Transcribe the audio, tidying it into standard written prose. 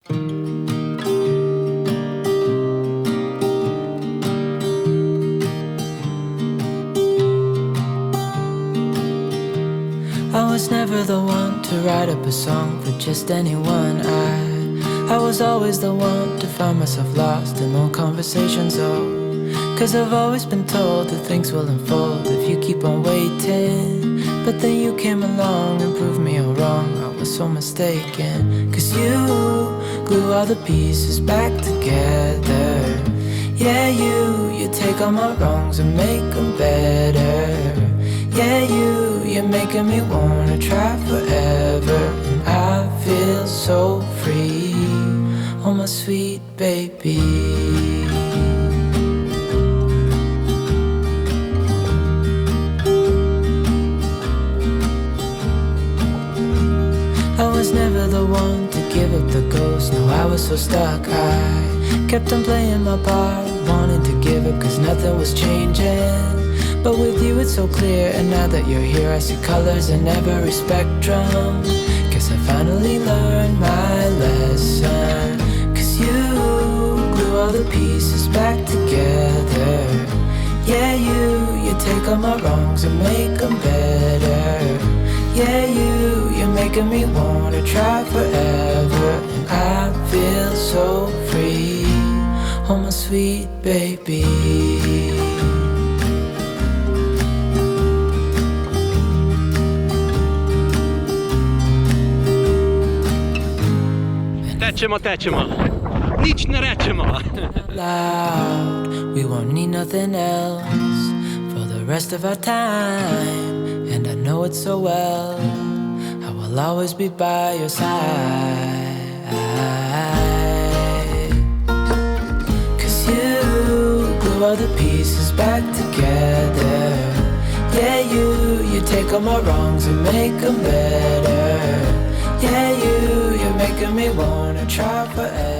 I was never the one to write up a song for just anyone. I was always the one to find myself lost in long conversations. Cause I've always been told that things will unfold if you keep on waiting. But then you came along and proved me all wrong. I was so mistaken. Cause you glue all the pieces back together. Yeah, you take all my wrongs and make them better. Yeah, you're making me wanna try forever. And I feel so free, oh my sweet baby. I was never the one to give up the ghost. No, I was so stuck. I kept on playing my part, wanting to give up cause nothing was changing. But with you it's so clear, and now that you're here I see colors in every spectrum. Guess I finally learned my lesson. Cause you glue all the pieces back together. Yeah, you take all my wrongs and make them better. Yeah, you're making me wanna try forever. And I feel so free, oh my sweet baby. Tečemo, nič ne rečemo. Loud, we won't need nothing else for the rest of our time. And I know it so well, I will always be by your side. Cause you glue all the pieces back together. Yeah, you take all my wrongs and make them better. Yeah, you're making me wanna try forever.